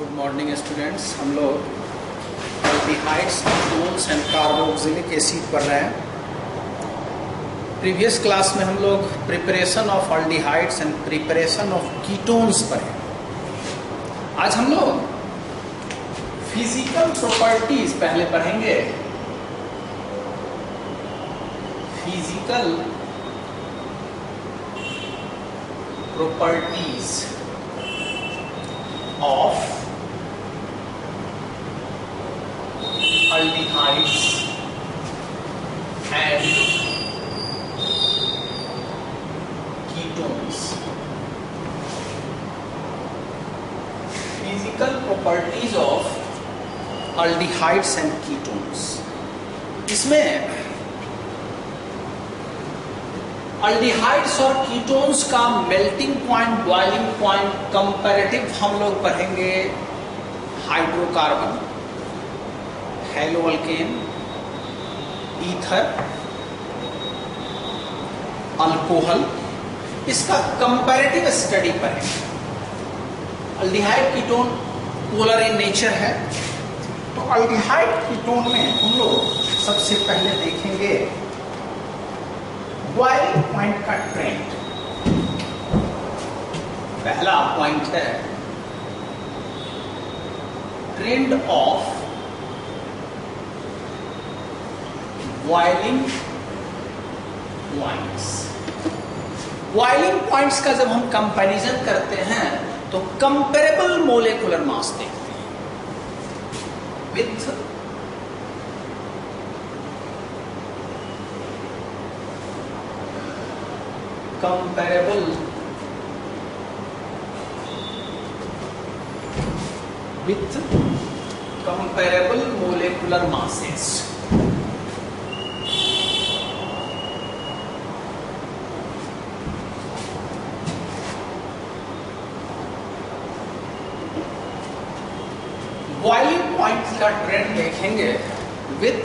Good morning students. हम लोग aldehydes, ketones and carboxylic acid पढ़ रहे हैं। प्रीवियस क्लास में हम लोग preparation of aldehydes and preparation of ketones पढ़े। आज हम लोग फिजिकल प्रॉपर्टीज पहले पढ़ेंगे। Physical properties of aldehydes and ketones। Physical properties of aldehydes and ketones। इसमें aldehydes और ketones का melting point, boiling point, comparative हम लोग पढ़ेंगे। हाइड्रोकार्बन, हेलोअल्केन, ईथर, अल्कोहल, इसका कंपैरेटिव स्टडी करेंगे। Aldehyde ketone polar in nature है, तो एल्डिहाइड कीटोन में हम लोग सबसे पहले देखेंगे बॉइलिंग पॉइंट का ट्रेंड। पहला पॉइंट है trend of boiling points. Boiling points का जब हम कंपैरिजन करते हैं तो कंपेरेबल मोलेकुलर मास देखते हैं with comparable molecular masses. Boiling point का ट्रेंड देखेंगे विथ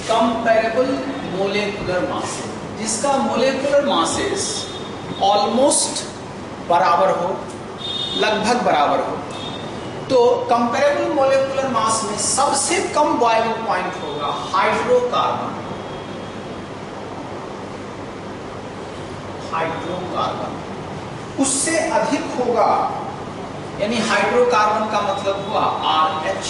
कंपेरेबल मोलेकुलर मासेस, जिसका मोलेकुलर मासेस ऑलमोस्ट बराबर हो, लगभग बराबर हो। तो कंपेरेबल मोलेकुलर मास में सबसे कम बॉइलिंग पॉइंट होगा हाइड्रोकार्बन। उससे अधिक होगा, यानी हाइड्रोकार्बन का मतलब हुआ RH,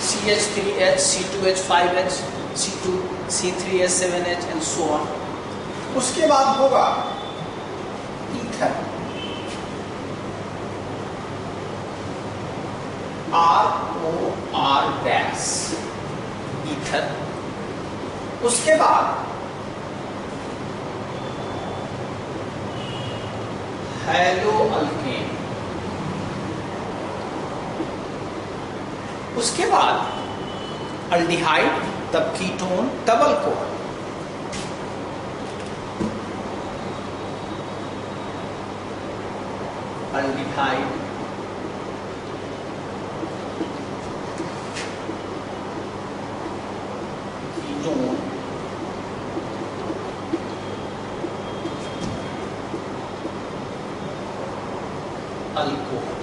CH3H, C2H5H, C2, C3H7H and so on. उसके बाद होगा ईथर, ROR डैश, ईथर। उसके बाद हेलोअल्केन। उसके बाद एल्डिहाइड, तब कीटोन, तब अल्कोहल। Aldehyde, ketone, alcohol.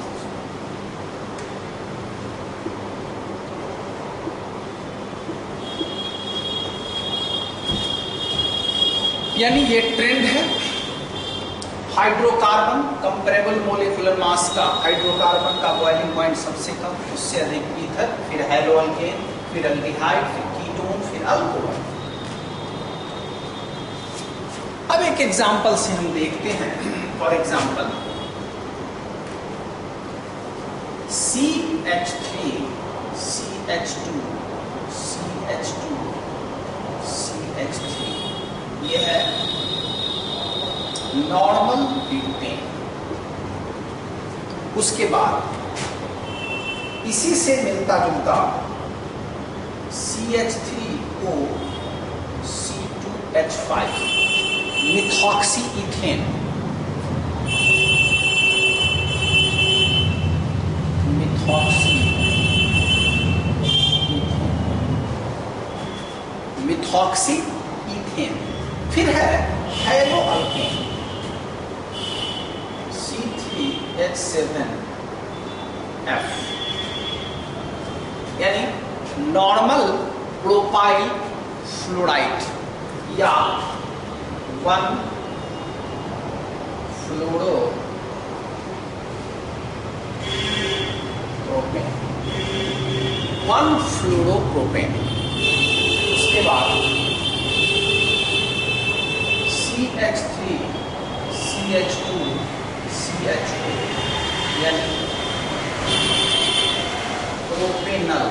यानी ये ट्रेंड है। हाइड्रोकार्बन कंपेरेबल मोलेकुलर मास का, हाइड्रोकार्बन का बॉइलिंग पॉइंट सबसे कम, उससे अधिक ईथर, फिर हेलोअल्केन, फिर एल्डिहाइड, फिर कीटोन, फिर अल्कोहल। अब एक एग्जांपल से हम देखते हैं। For example CH3, CH2, CH2, CH3, ये है नॉर्मल ब्यूटेन। उसके बाद इसी से मिलता जुलता CH3O, C2H5, methoxy ethane, methoxy ethane. फिर है हेलोअल्केन, C3H7 F, यानी नॉर्मल प्रोपाइल फ्लोराइड या 1 फ्लोरोप्रोपेन, 1 फ्लोरोप्रोपेन। उसके बाद CH3 CH2 CH2 यानी propanal,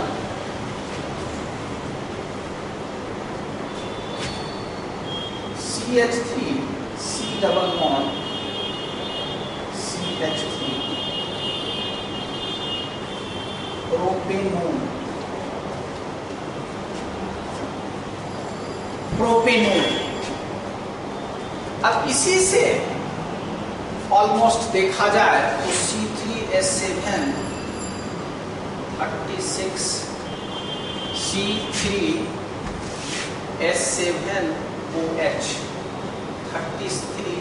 CH3 C double bond CH3 propanone, propanone. अब इसी से ऑलमोस्ट देखा जाए तो C3H7 36 C3H7OH 33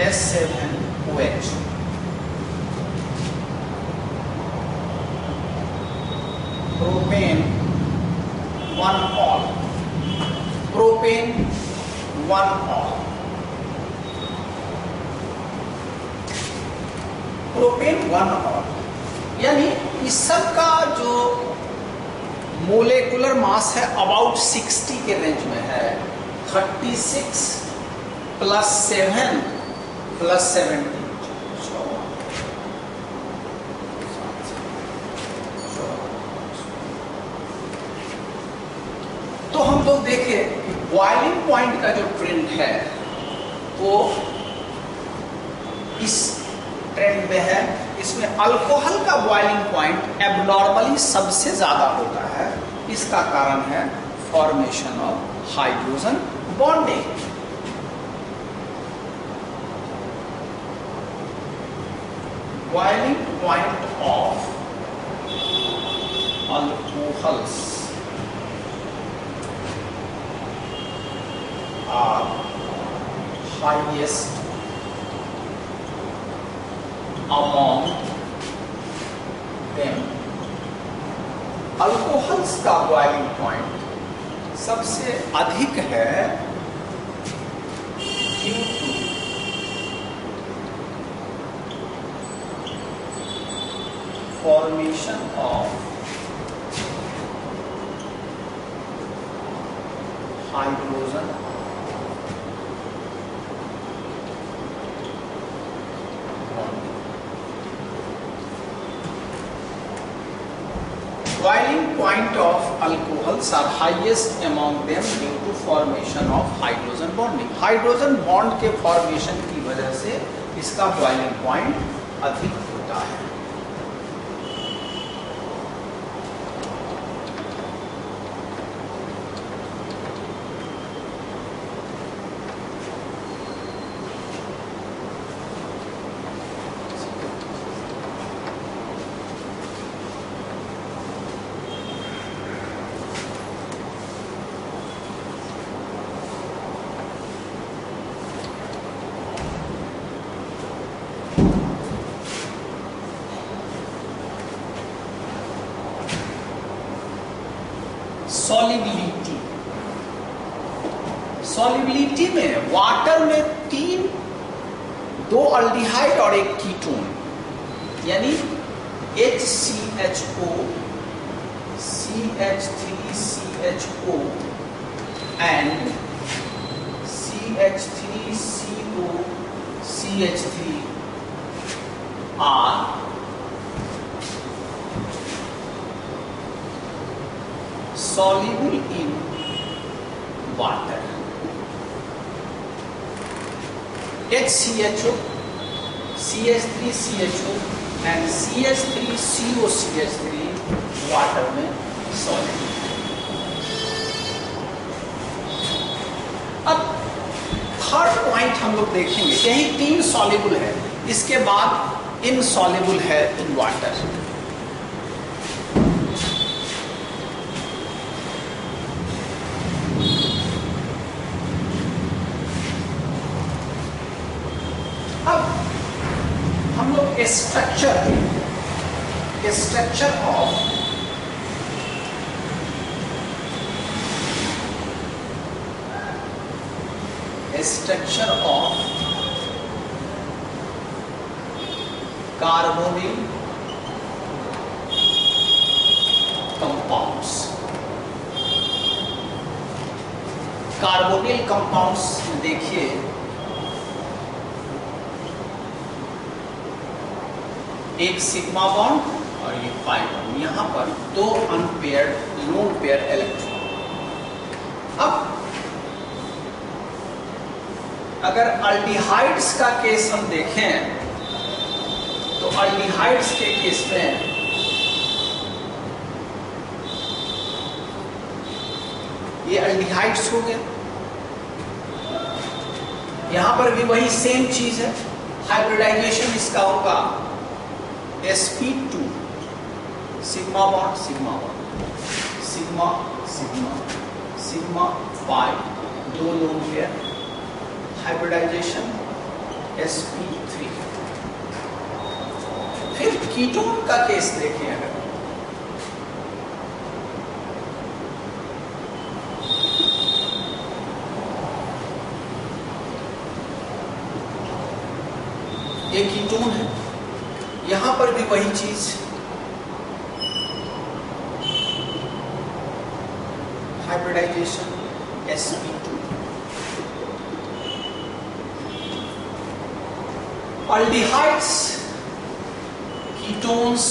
NC3H7OH propane 1 all, propane 1 all, propane 1 all. यानी इस सब का जो मोलेकुलर मास है अबाउट 60 के रेंज में है। 36 प्लस 7 प्लस 70, तो हम लोग देखें कि बॉइलिंग पॉइंट का जो ट्रेंड है वो इस ट्रेंड में है। इसमें अल्कोहल का बॉइलिंग पॉइंट एबनॉर्मली सबसे ज्यादा होता है। इसका कारण है formation of hydrogen bonding. Boiling point of alcohols are highest among them। Alcohols का बॉइलिंग पॉइंट सबसे अधिक है due to formation of hydrogen boiling point of alcohols are highest among them due to formation of hydrogen bonding। Hydrogen bond के formation की वजह से इसका boiling point अधिक होता है। सॉलिबिलिटी, सॉलिबिलिटी में वाटर में 2 अल्डिहाइड और 1 कीटोन यानी HCHO CH3CHO and CH3CO CH3 are soluble in water। HCHO CH3CHO and CH3CO CH3 water में सॉल्युबल। अब थर्ड पॉइंट हम लोग देखेंगे, यही 3 सॉल्युबल है, इसके बाद इनसॉल्युबल है in water. structure of carbonyl compounds. Carbonyl compounds देखिए, एक सिग्मा बॉन्ड और ये पाई बॉन्ड, यहां पर दो अनपेयर्ड लोन पेयर इलेक्ट्रॉन। अब अगर अल्डिहाइड्स का केस हम देखें तो अल्डिहाइड्स के केस में ये अल्डिहाइड्स हो गए, यहां पर भी वही सेम चीज है। हाइब्रिडाइजेशन इसका होगा sp2 sigma bond sigma bond sigma sigma sigma pi, दो लोन पेयर, हाइब्रिडाइजेशन sp3। फिर कीटोन का केस देखिए, अगर ये कीटोन है, यहां पर भी वही चीज, हाइब्रिडाइजेशन sp2। अल्डिहाइड्स कीटोन्स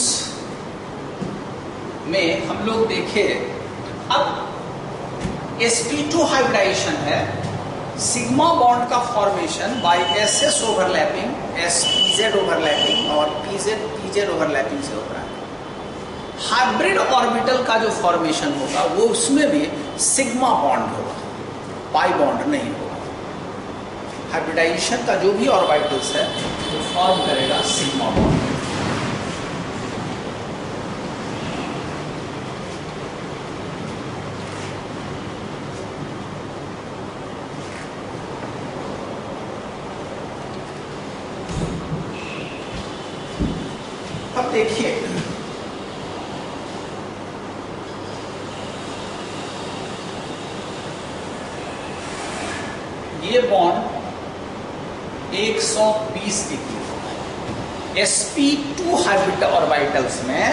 में हम लोग देखें, अब sp2 हाइब्रिडाइजेशन है, सिग्मा बॉन्ड का formation by ss overlapping, spz overlapping और pz ओवरलैपिंग से होता है। हाइब्रिड ऑर्बिटल का जो फॉर्मेशन होगा वो उसमें भी सिग्मा बॉन्ड होगा, पाई बॉन्ड नहीं होगा। हाइब्रिडाइजेशन का जो भी ऑर्बिटल्स है वो फॉर्म करेगा सिग्मा बॉन्ड। अब देखिए, ये बॉन्ड 120 डिग्री होगा। sp2 हाइब्रिड ऑर्बिटल्स में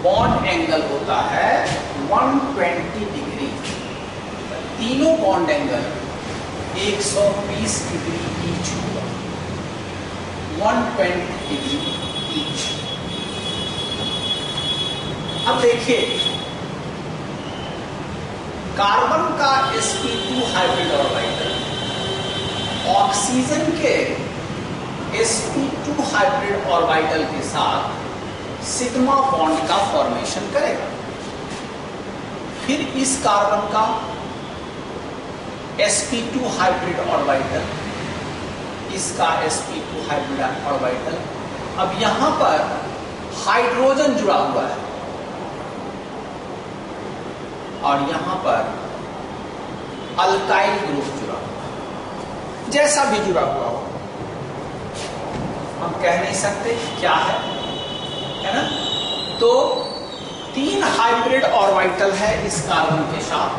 बॉन्ड एंगल होता है 120 डिग्री। तीनों बॉन्ड एंगल 120 डिग्री ईच होगा, 120 डिग्री ईच। अब देखिए, कार्बन का sp2 हाइब्रिड ऑर्बिटल ऑक्सीजन के sp2 हाइब्रिड ऑर्बिटल के साथ सिग्मा बॉन्ड का फॉर्मेशन करेगा। फिर इस कार्बन का sp2 हाइब्रिड ऑर्बिटल, इसका sp2 हाइब्रिड ऑर्बिटल, अब यहां पर हाइड्रोजन जुड़ा हुआ है और यहां पर अल्काइल ग्रुप जुड़ा हुआ है। जैसा भी जुड़ा हुआ हो, हम कह नहीं सकते क्या है ना। तो 3 हाइब्रिड ऑर्बिटल है इस कार्बन के साथ,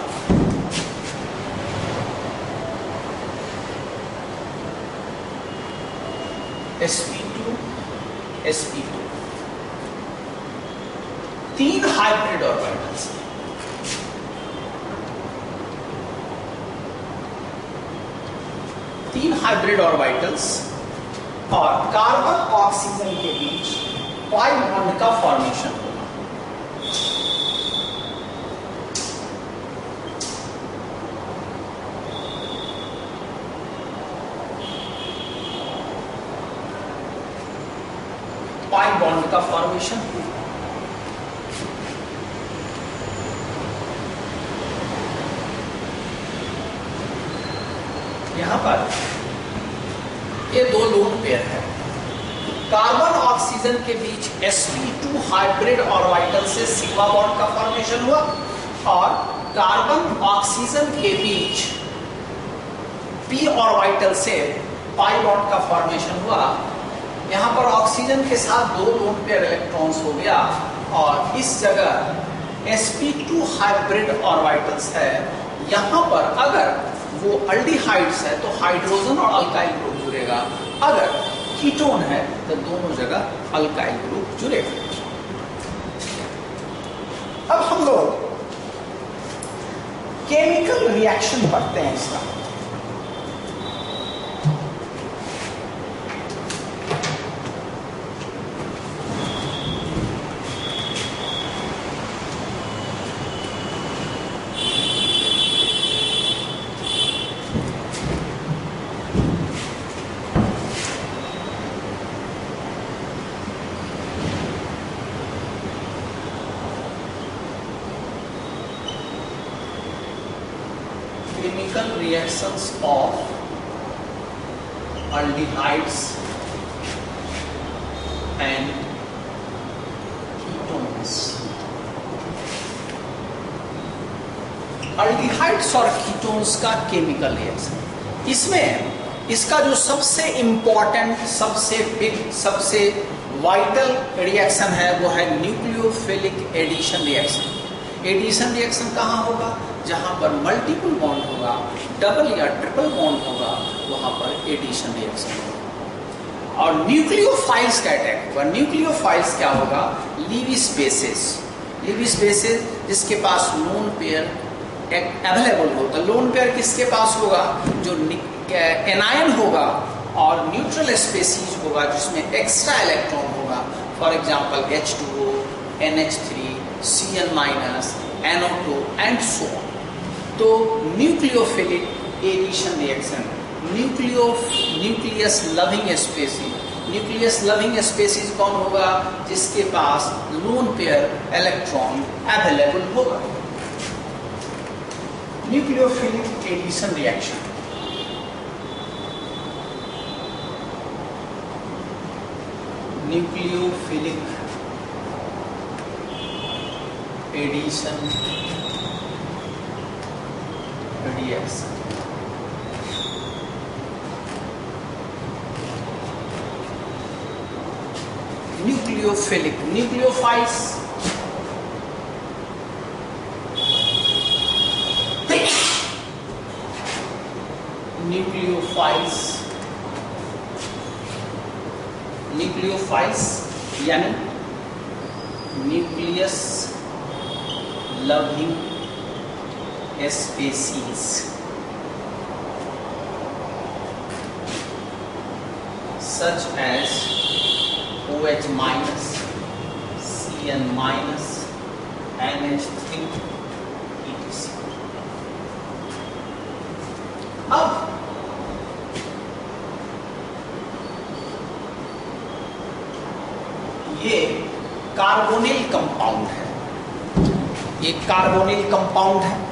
sp2 sp2, 3 हाइब्रिड ऑर्बिटल्स। तीन हाइब्रिड ऑर्बिटल्स और कार्बन ऑक्सीजन के बीच पाई बॉन्ड का फॉर्मेशन होगा। पाई बॉन्ड का फॉर्मेशन यहां पर ये दो लोन पेयर है। कार्बन ऑक्सीजन के बीच sp2 हाइब्रिड ऑर्बिटल से सिग्मा बॉन्ड का फॉर्मेशन हुआ और कार्बन ऑक्सीजन के बीच p ऑर्बिटल से पाई बॉन्ड का फॉर्मेशन हुआ। यहाँ पर ऑक्सीजन के साथ 2 लोन पेयर इलेक्ट्रॉन्स हो गया और इस जगह sp2 हाइब्रिड ऑर्बिटल्स है। यहाँ पर अगर वो अल्डिहाइड्स है तो हाइड्रोजन और अल्काइल ग्रुप जुड़ेगा, अगर कीटोन है तो दोनों जगह अल्काइल ग्रुप जुड़ेगा। अब हम लोग केमिकल रिएक्शन पढ़ते हैं इसका। Chemical reactions of aldehydes and ketones। Aldehydes और कीटोन्स का केमिकल रिएक्शन, इसमें इसका जो सबसे इंपॉर्टेंट, सबसे बिग, सबसे वाइटल रिएक्शन है वो है nucleophilic addition reaction. Addition reaction कहाँ होगा? जहाँ पर मल्टीपल बॉन्ड होगा, डबल या ट्रिपल बॉन्ड होगा, वहाँ पर एडिशन रिएक्शन होगा। और न्यूक्लियोफाइल्स का अटैक होगा। न्यूक्लियोफाइल्स क्या होगा? Lewis bases. लीविस बेसेस जिसके पास लोन पेयर अवेलेबल हो, तो लोन पेयर किसके पास होगा? जो एनायन होगा और न्यूट्रल स्पेसीज होगा जिसमें एक्स्ट्रा इलेक्ट्रॉन होगा। For example H2O, NH3, Cn-, NO2 and so on. तो nucleophilic addition reaction, nucleus loving species. Nucleus loving species कौन होगा? जिसके पास लोन पेयर इलेक्ट्रॉन अवेलेबल होगा। Nucleophilic addition reaction. Nucleophilic addition reaction. Nucleophilic, nucleophiles nucleophiles यानी nucleus loving species, such as OH-, Cn-, NH3 etc. अब ये carbonyl compound है, ये कार्बोनिल कंपाउंड है।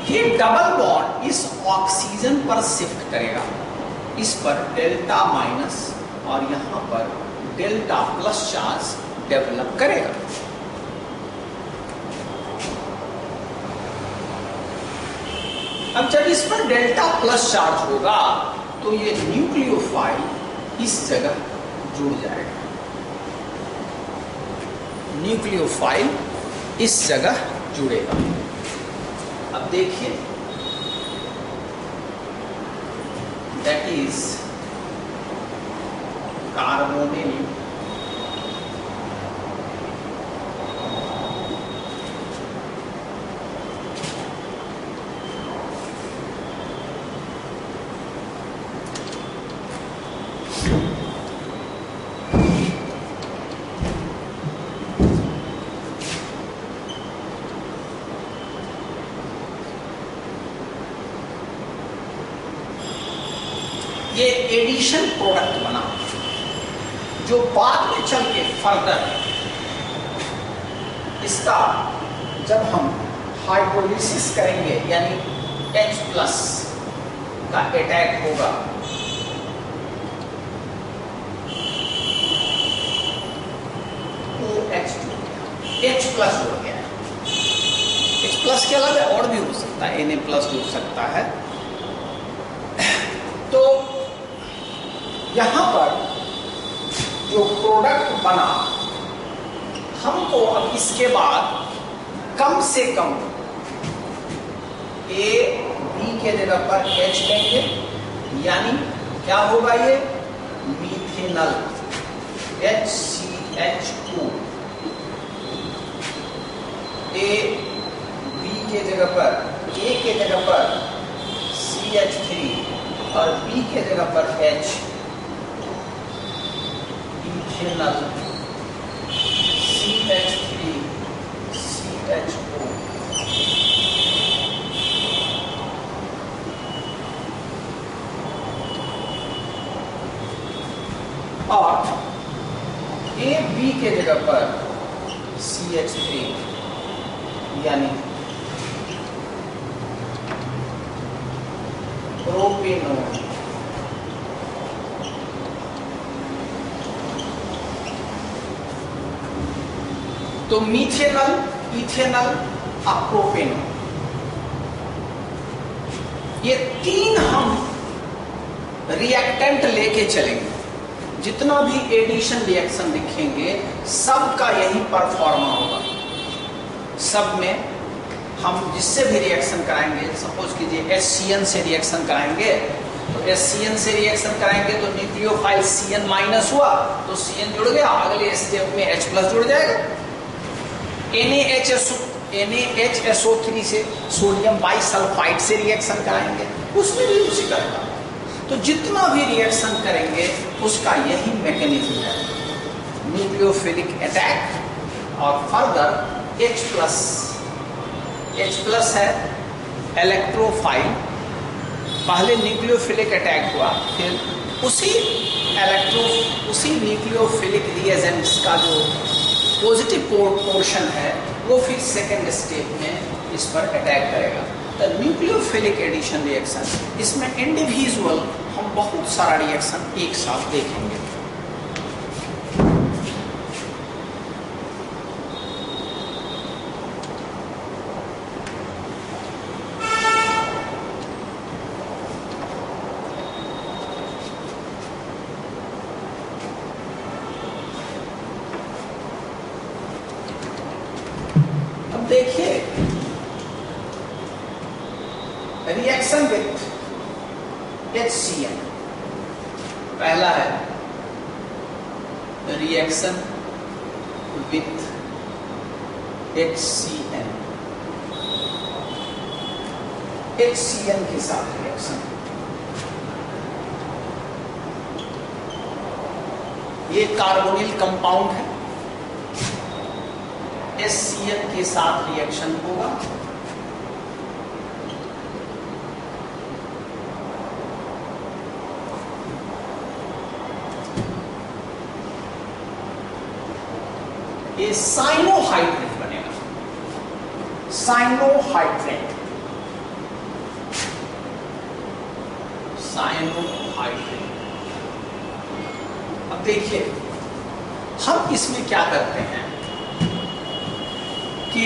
ये डबल बॉन्ड इस ऑक्सीजन पर शिफ्ट करेगा, इस पर डेल्टा माइनस और यहां पर डेल्टा प्लस चार्ज डेवलप करेगा। अब जब इस पर डेल्टा प्लस चार्ज होगा तो ये न्यूक्लियोफाइल इस जगह जुड़ जाएगा। न्यूक्लियोफाइल इस जगह जुड़ेगा। अब देखिए, दैट इज कार्बोनिल ये एडिशन प्रोडक्ट बना जो बाद में चल के फर्दर इसका जब हम हाइड्रोलिसिस करेंगे यानी H+ का अटैक होगा OH2 H+ हो गया। H+ के अलावा और भी हो सकता है, Na+ हो सकता है। तो यहां पर जो प्रोडक्ट बना, हमको अब इसके बाद कम से कम ए बी के जगह पर H लेंगे, यानी क्या होगा ये मीथेनल HCH2। ए बी के जगह पर, ए के जगह पर CH3 और बी के जगह पर H, इथेनल CH3 CHO। और ए बी के जगह पर CH3 यानी प्रोपेनॉल। तो मीथेनल, इथेनल और प्रोपेनॉल, ये तीन हम रिएक्टेंट लेके चलेंगे। जितना भी एडिशन रिएक्शन लिखेंगे सबका यही परफॉर्मा होगा। सब में हम जिससे भी रिएक्शन कराएंगे, सपोज कीजिए HCN से रिएक्शन कराएंगे, तो HCN से रिएक्शन कराएंगे तो न्यूक्लियोफाइल CN माइनस हुआ तो CN जुड़ गया, अगले स्टेप में H प्लस जुड़ जाएगा। NaHSO3 से सोडियम बाइसल्फाइड से रिएक्शन कराएंगे, उसमें भी उसी करेगा। तो जितना भी रिएक्शन करेंगे उसका यही मैकेनिज्म है, न्यूक्लियोफिलिक अटैक और फर्दर H प्लस है इलेक्ट्रोफाइल। पहले न्यूक्लियोफिलिक अटैक हुआ, फिर उसी न्यूक्लियोफिलिक रिएजेंट्स का जो पॉजिटिव पोर्शन है वो फिर सेकेंड स्टेप में इस पर अटैक करेगा। तो न्यूक्लियोफिलिक एडिशन रिएक्शन, इसमें इंडिविजुअल हम बहुत सारा रिएक्शन एक साथ देखेंगे। देखिए रिएक्शन विथ HCN, पहला है रिएक्शन विथ HCN, HCN के साथ रिएक्शन। ये कार्बोनिल कंपाउंड है, HCN के साथ रिएक्शन होगा। ये साइनोहाइड्रेट बनेगा, साइनोहाइड्रेट, साइनोहाइड्रेट। अब देखिए हम इसमें क्या करते हैं कि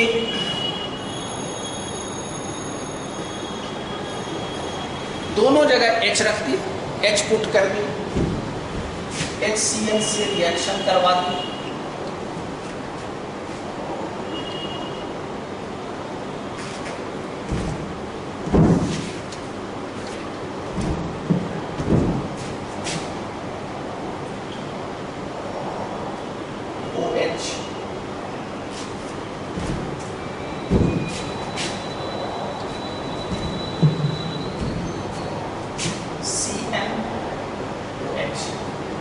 दोनों जगह H रख दी, H पुट कर दी, HCN से रिएक्शन करवा दी।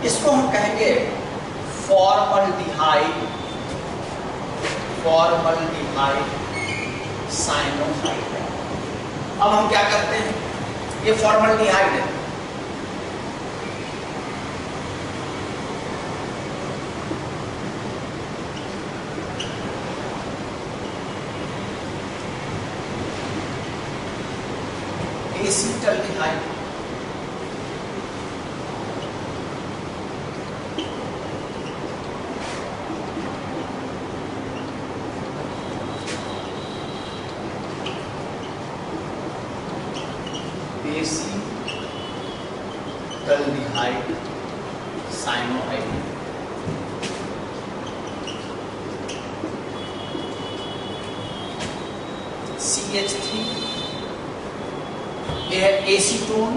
इसको हम कहेंगे फॉर्मल्डिहाइड, फॉर्मल्डिहाइड साइनोहाइड्रेट। अब हम क्या करते हैं, ये फॉर्मल्डिहाइड है, एसीटल्डिहाइड, एसीटल्डिहाइड साइनोहाइड्रिन। CH3, ये है एसीटोन,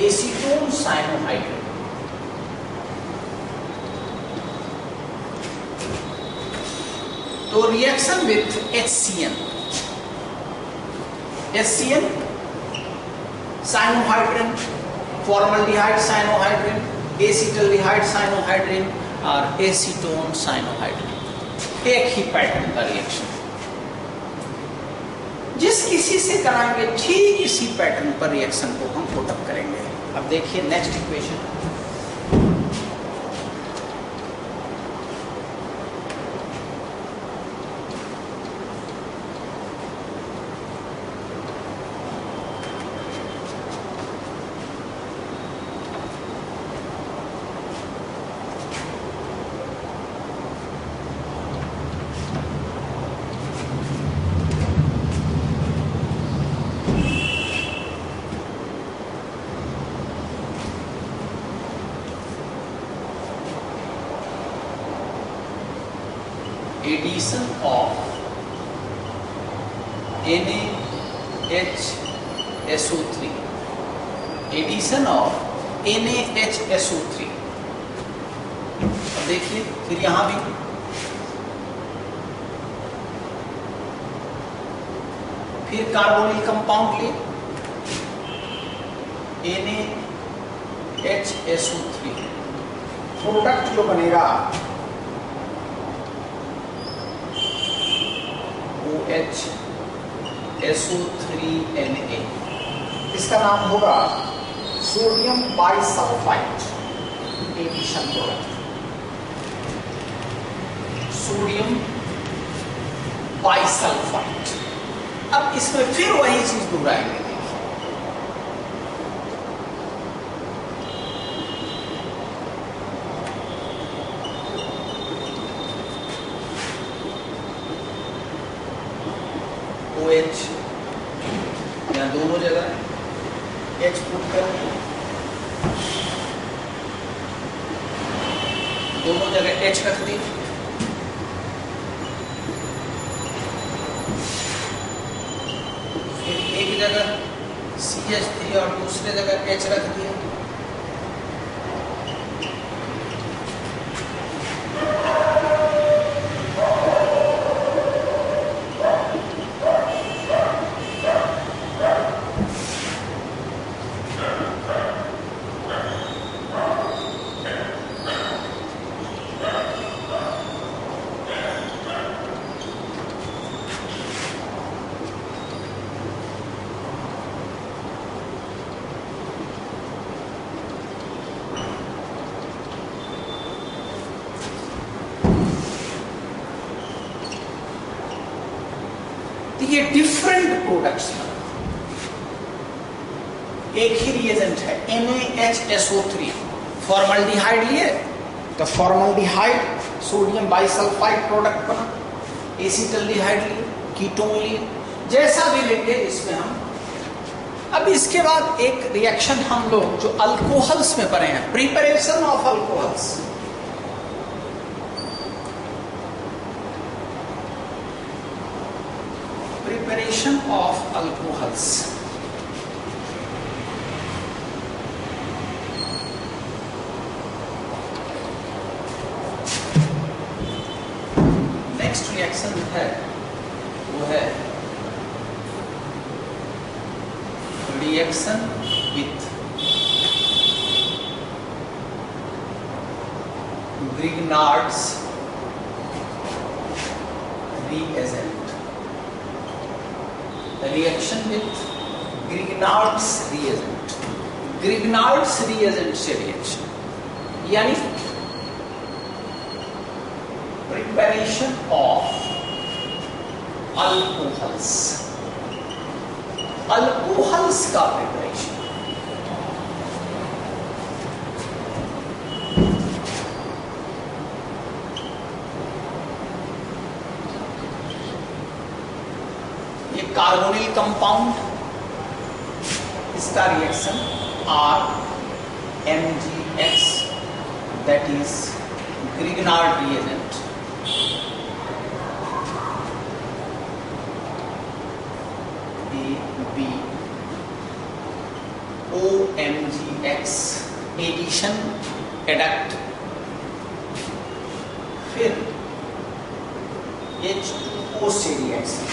एसीटोन साइनोहाइड्रिन। तो reaction with HCN, HCN cyanohydrin, formaldehyde cyanohydrin, acetaldehyde cyanohydrin और एसीटोन साइनोहाइड्रिन, एक ही पैटर्न का रिएक्शन। जिस किसी से कराएंगे ठीक इसी पैटर्न पर रिएक्शन को हम पुटअप करेंगे। अब देखिए next equation, addition of NaHSO3, addition of NaHSO3। अब देखिए फिर यहां भी फिर कार्बोनिल कंपाउंड लिए NaHSO3, प्रोडक्ट जो बनेगा OHSO3Na, इसका नाम होगा sodium bisulphide addition product, sodium bisulphide. अब इसमें फिर वही चीज दोहराएंगे, OH यहाँ दोनों जगह H पुट करेंगे, दोनों जगह H रख दी, फिर एक जगह CH3 और दूसरे जगह H रख दिया। ये डिफरेंट प्रोडक्ट्स में एक ही रिएजेंट है NaHSO3, फॉर्मल्डिहाइड लिए तो फॉर्मल्डिहाइड सोडियम बाइसल्फाइड प्रोडक्ट बना, एसिटल्डिहाइड लिए, कीटोन लिए, जैसा भी लेंगे इसमें हम। अब इसके बाद एक रिएक्शन हम लोग जो अल्कोहल्स में पढ़े हैं, preparation of alcohols. Preparation of alcohols. Next reaction है वो है reaction with Grignard's reagent. Reaction with Grignard's reagent, Grignard's reagent से रिएक्शन, यानी प्रिपरेशन ऑफ अल्कोहल्स, अल्कोहल्स का प्रिपरेशन। कार्बोनिल कंपाउंड, इसका reaction RMgX, that is Grignard reagent. OMgX addition adduct, फिर H2O से reaction,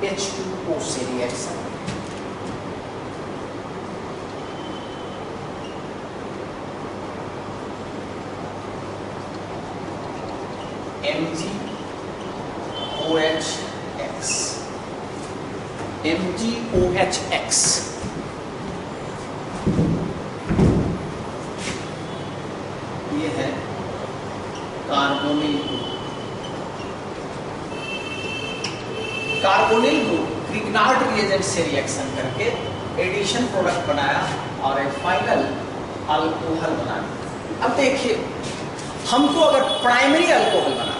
H2O से रिएक्शन, MgOHX, ये है carbonyl group. Carbonyl group Grignard reagent से रिएक्शन करके एडिशन प्रोडक्ट बनाया और एक फाइनल अल्कोहल बनाया। अब देखिए, हमको अगर primary alcohol banana,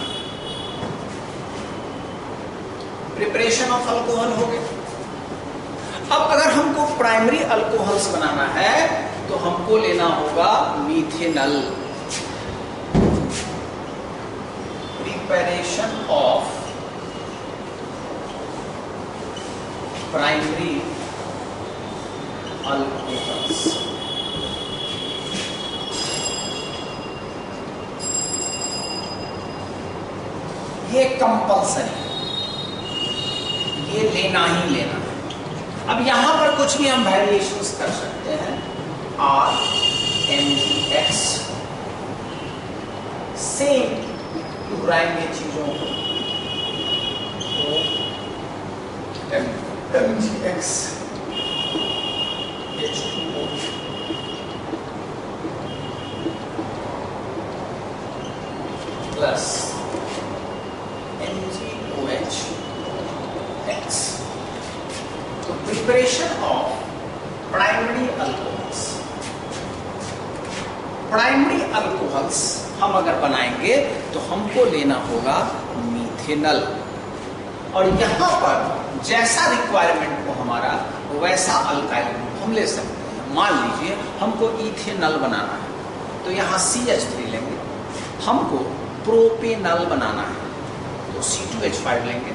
preparation of alcohol हो गया। अब अगर हमको प्राइमरी अल्कोहल्स बनाना है तो हमको लेना होगा methanal. Preparation of primary alcohols, ये कंपल्सरी, ये लेना ही लेना है। अब यहां पर कुछ भी हम वेरिएशंस कर सकते हैं। RMgX, सेम दोहराएंगे चीजों को। OMgX, H2O, plus MgOHX। तो preparation of primary alcohols, primary alcohols हम अगर बनाएंगे तो हमको लेना होगा मीथेनल। और यहां पर जैसा रिक्वायरमेंट हो हमारा वैसा अल्काइल हम ले सकते हैं। मान लीजिए हमको इथेनल बनाना है तो यहां CH3 लेंगे। हमको प्रोपेनल बनाना है तो C2H5 लेंगे।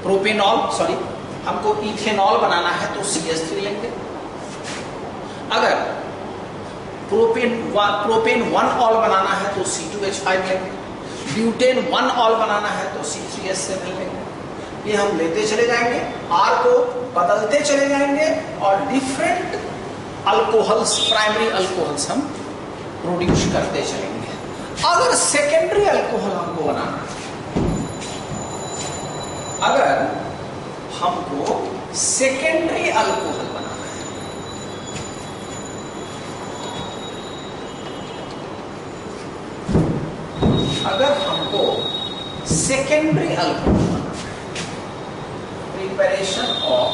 प्रोपेनॉल, सॉरी, हमको इथेनॉल बनाना है तो CH3 लेंगे। अगर प्रोपेन 1 ऑल बनाना है तो C2H5 लेंगे। ब्यूटेन 1 ऑल बनाना है तो C3H7 लेंगे। ये हम लेते चले जाएंगे, R को बदलते चले जाएंगे और डिफरेंट अल्कोहल्स, प्राइमरी अल्कोहल्स हम प्रोड्यूस करते चलेंगे। अगर सेकेंडरी अल्कोहल हमको बनाना है, अगर हमको सेकेंडरी अल्कोहल बनाना है, अगर हमको सेकेंडरी अल्कोहल बनाना है, प्रिपरेशन ऑफ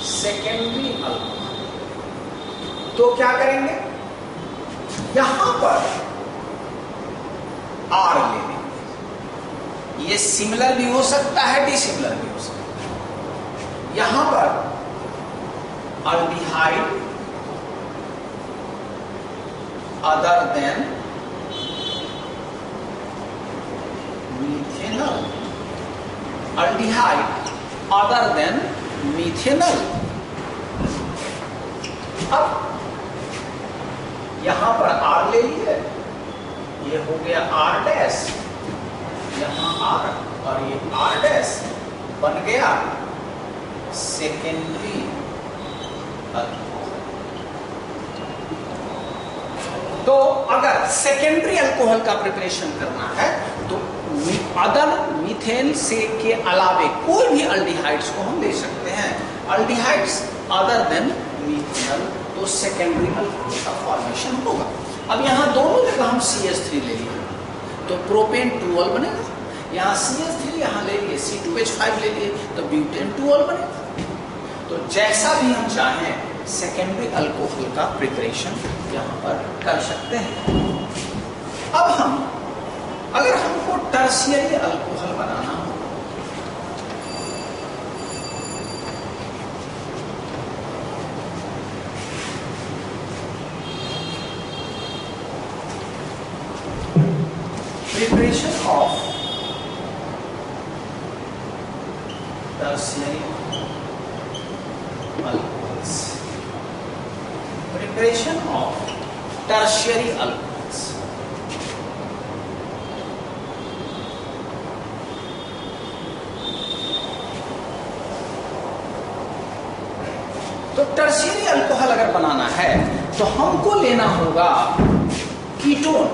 सेकेंडरी अल्कोहल, तो क्या करेंगे? यहां पर R ले लेंगे। ये सिमिलर भी हो सकता है, डिसिमिलर भी हो सकता है। यहां पर aldehyde other than methanal, aldehyde other than methanal. अब यहां पर R ले लिए, ये हो गया R डैश, यहां R और ये R डैश बन गया सेकेंडरी अल्कोहल। तो अगर सेकेंडरी अल्कोहल का प्रिपरेशन करना है तो अदर मीथेन से के अलावे कोई भी अल्डिहाइड्स को हम ले सकते हैं। अल्डिहाइड्स अदर देन मीथेनल, तो सेकेंडरी अल्कोहल का फॉर्मेशन होगा। अब यहां दोनों जगह हम CH3 ले लिए तो प्रोपेन 2 बनेगा। यहाँ CH3 यहाँ ले लिए, C2H5 ले लिए तो ब्यूटेन 2 बनेगा। तो जैसा भी हम चाहें सेकेंडरी अल्कोहल का प्रिपरेशन यहाँ पर कर सकते हैं। अब हम अगर हमको टर्शियरी अल्कोहल बनाना हो, preparation of tertiary alcohols, preparation of tertiary alcohols. तो टर्शियरी अल्कोहल अगर बनाना है तो हमको लेना होगा ketone,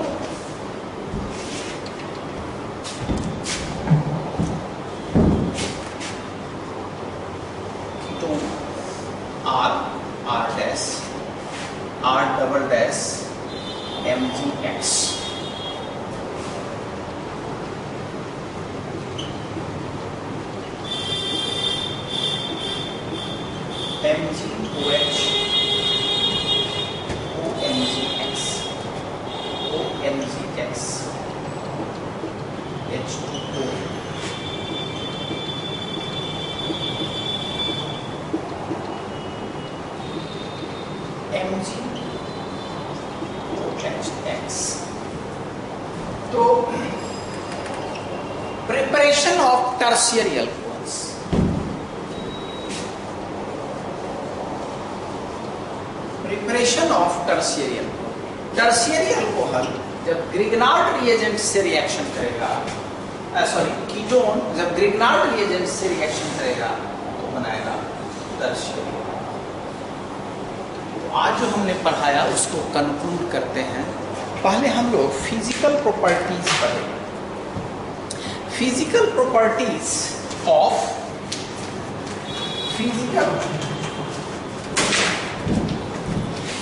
MgX, MgOH, OMgX, OMgX, H2O, MgOH, तो preparation of tertiary alcohols, preparation of tertiary alcohol. Tertiary alcohol जब ग्रिग्नार्ड रिएजेंट से रिएक्शन करेगा, कीटोन जब ग्रिग्नार्ड रिएजेंट से रिएक्शन करेगा तो बनाएगा टर्शियरी। तो आज जो हमने पढ़ाया उसको कंक्लूड करते हैं। पहले हम लोग फिजिकल प्रॉपर्टीज पढ़ेंगे। Physical properties of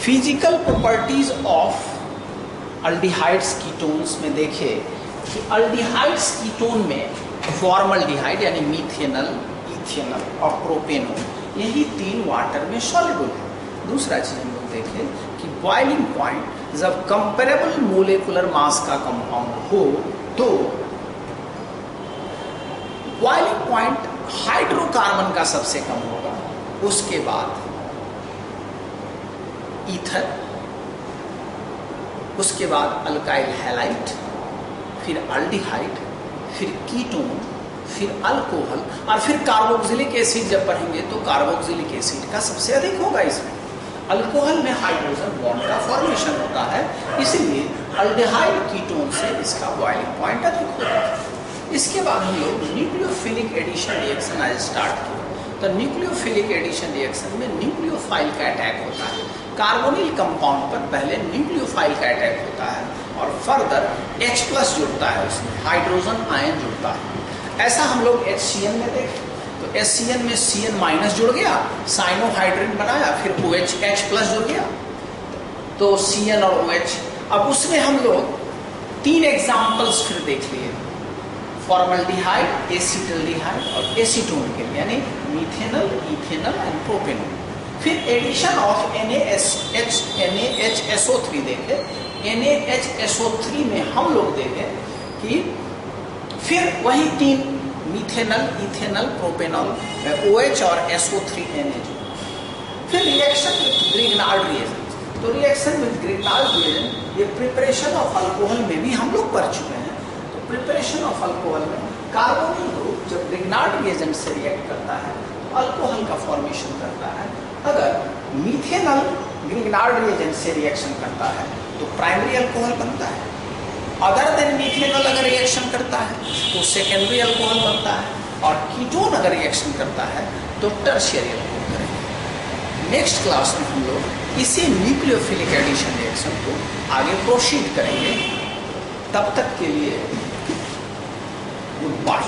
physical properties of aldehydes ketones में देखे कि अल्डिहाइड्स कीटोन में फॉर्मल्डिहाइड यानी मीथेनल, इथेनल और प्रोपेनॉल, यही तीन वाटर में सॉल्युबल है। दूसरा चीज हम लोग देखें कि बॉइलिंग पॉइंट जब कंपेरेबल मोलेकुलर मास का कंपाउंड हो तो बॉइलिंग पॉइंट हाइड्रोकार्बन का सबसे कम होगा, उसके बाद ईथर, उसके बाद अल्काइल हैलाइड, फिर अल्डिहाइड, फिर कीटोन, फिर अल्कोहल और फिर कार्बोक्सिलिक एसिड। जब पढ़ेंगे तो कार्बोक्सिलिक एसिड का सबसे अधिक होगा। इसमें अल्कोहल में हाइड्रोजन बॉन्ड का फॉर्मेशन होता है, इसलिए अल्डिहाइड कीटोन से इसका बॉइलिंग पॉइंट अधिक होता है। इसके बाद हम लोग न्यूक्लियोफिलिक एडिशन रिएक्शन आज स्टार्ट किया। तो न्यूक्लियोफिलिक एडिशन रिएक्शन में न्यूक्लियोफाइल का अटैक होता है। कार्बोनिल कंपाउंड पर पहले न्यूक्लियोफाइल का अटैक होता है और फर्दर H+ जुड़ता है, उसमें हाइड्रोजन आयन जुड़ता है। ऐसा हम लोग HCN में देखें तो HCN में CN- जुड़ गया, साइनोहाइड्रिन बनाया, फिर OH H+ जुड़ गया, तो CN और OH। अब उसमें हम लोग तीन एग्जाम्पल्स फिर देख लिए, फॉर्मल्डिहाइड, एसिटल्डिहाइड और एसीटोन के लिए, यानी मीथेनल, इथेनल एंड प्रोपेनॉल। फिर एडिशन ऑफ NaHSO3 देखे। NaHSO3 में हम लोग देखे कि फिर वही तीन मीथेनल, इथेनल, प्रोपेनॉल, OH और SO3Na। फिर रिएक्शन विथ ग्रिग्नार्ड रिएजेंट। तो रिएक्शन विथ ग्रिग्नार्ड रिएजेंट ये प्रिपरेशन ऑफ अल्कोहल में भी हम लोग पढ़ चुके हैं। तो प्रिपरेशन ऑफ अल्कोहल में कार्बोनिल ग्रुप जब ग्रिग्नार्ड रिएजेंट से रिएक्ट करता है तो अल्कोहल का फॉर्मेशन करता है। अगर मीथेनल ग्रिग्नार्ड रिएजेंट से रिएक्शन करता है तो प्राइमरी अल्कोहल बनता है। अदर देन मीथेनल अगर रिएक्शन करता है तो सेकेंडरी अल्कोहल बनता है। और कीटोन अगर रिएक्शन करता है तो टर्शियरी अल्कोहल करेंगे। नेक्स्ट क्लास में हम लोग इसी न्यूक्लियोफिलिक एडिशन रिएक्शन को आगे प्रोसीड करेंगे। तब तक के लिए गुड बाय।